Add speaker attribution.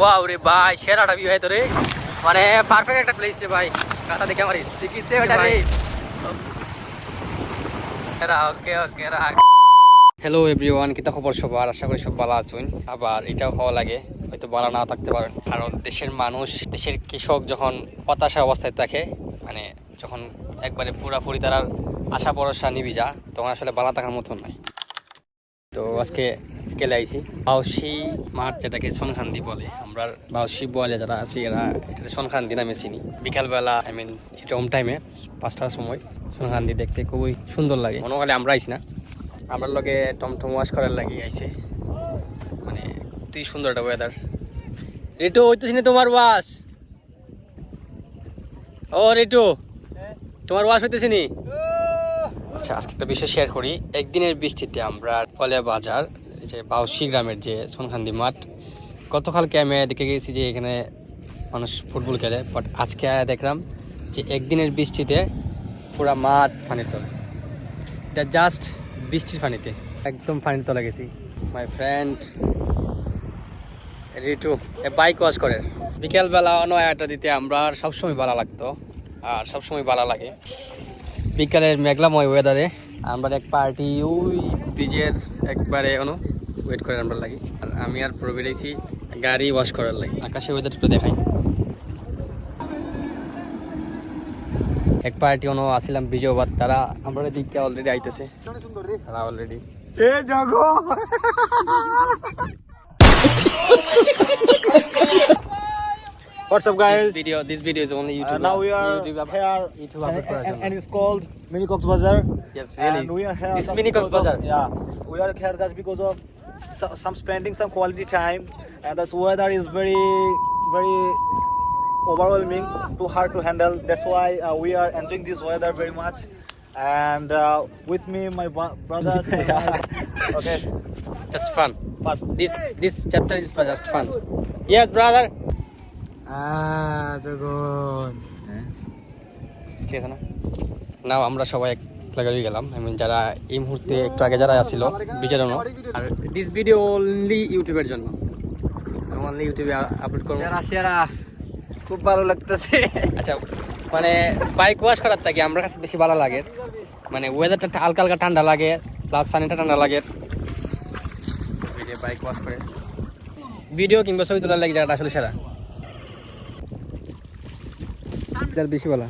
Speaker 1: Wow রে ভাই সেরাটা ভিউ হয় তো রে, মানে পারফেক্ট একটা প্লেস রে ভাই। কাটা দেখে আমার স্টিকিছে ওটা রে। ওকে ওকে রাখ। হ্যালো এভরিওয়ান, কিতা খবর সবার? আশা করি সব ভালো আছেন। আবার এটাও হওয়া লাগে, হয়তো ভালো না থাকতে পারেন, কারণ দেশের মানুষ, দেশের কৃষক যখন হতাশা অবস্থায় থাকে, মানে যখন একবারে পুরাপুরি তার আশা ভরসা নিবি যা, তখন আসলে ভালো থাকার মতো নয়। তো আজকে বিকেলে আইছি বাউসি মাঠ, যেটাকে সোনখান্দি বলে। আমরা বাউসি বলে যারা আছি এরা এটা সোনখান্দি নামে চিনি। বিকালবেলা এরকম টাইমে 5টার সময় সোনখান্দি দেখতে খুবই সুন্দর লাগে। মনে হলে আমরা আইছি না, আমরা লোকে টমটম ওয়াশ করার লাগে আইছে। মানে অতি সুন্দর একটা ওয়েদার। রেটু হইতেছি না তোমার ওয়াশ? ও রেটু, তোমার ওয়াশ হইতেছি নি? আচ্ছা, আজকে একটা বিষয় শেয়ার করি। একদিনের বৃষ্টিতে আমরা ফলে বাজার, যে বাউসি গ্রামের যে সোনখান্দি মাঠ, গতকালকে আমি দেখে গেছি যে এখানে মানুষ ফুটবল খেলে, বাট আজকে দেখলাম যে একদিনের বৃষ্টিতে পুরা মাঠ পানির তলে। এটা জাস্ট বৃষ্টির পানিতে একদম পানির তলে গেছি। মাই ফ্রেন্ড রিটু বাইক ওয়াশ করে বিকেলবেলা 9টা দিতে আমরা সবসময় ভালো লাগতো, আর সবসময় ভালো লাগে। বিকালের মেঘলাময় ওয়েদারে আমরা এক পার্টি ওই ব্রিজের একবারে ওয়েট করে আমরা লাগি। আর আমি আর প্রবেশি গাড়ি ওয়াশ করার লাগি। আকাশের ওয়েদার একটু দেখাই। এক পার্টি আসিলাম ব্রিজে ওভার, তারা আমরা দিকে অলরেডি আইতেছে, তারা already
Speaker 2: What's up, guys?
Speaker 1: This video is only YouTube.
Speaker 2: Now we are
Speaker 1: YouTube
Speaker 2: here, and it's called Mini Cox Bazaar.
Speaker 1: Yes, really.
Speaker 2: And we are here.
Speaker 1: This is Mini Cox Bazaar.
Speaker 2: Yeah, we are here just because of some spending some quality time, and this weather is very overwhelming, too hard to handle. That's why we are enjoying this weather very much. And with me, my brother. Okay,
Speaker 1: Just fun.
Speaker 2: but
Speaker 1: This chapter is for just fun. Yes, brother.
Speaker 2: Jagon.
Speaker 1: ঠিক আছে না? নাও আমরা সবাই এক জায়গায় গেলাম। যারা এই মুহূর্তে একটু আগে যারা আসছিল বিজয় জন্য। আর দিস ভিডিও অনলি ইউটিউবের জন্য, অনলি ইউটিউবে আপলোড করবো।
Speaker 2: সেরা খুব ভালো লাগতেছে।
Speaker 1: আচ্ছা, মানে বাইক ওয়াশ করার থেকে আমার কাছে বেশি ভালো লাগে, মানে ওয়েদারটা হালকা হালকা ঠান্ডা লাগে, প্লাস পানিটা ঠান্ডা লাগে। বাইক ওয়াশ করে ভিডিও কিংবা ছবি তোলার লাগে জায়গাটা আসলে সেরা। বেশি বলা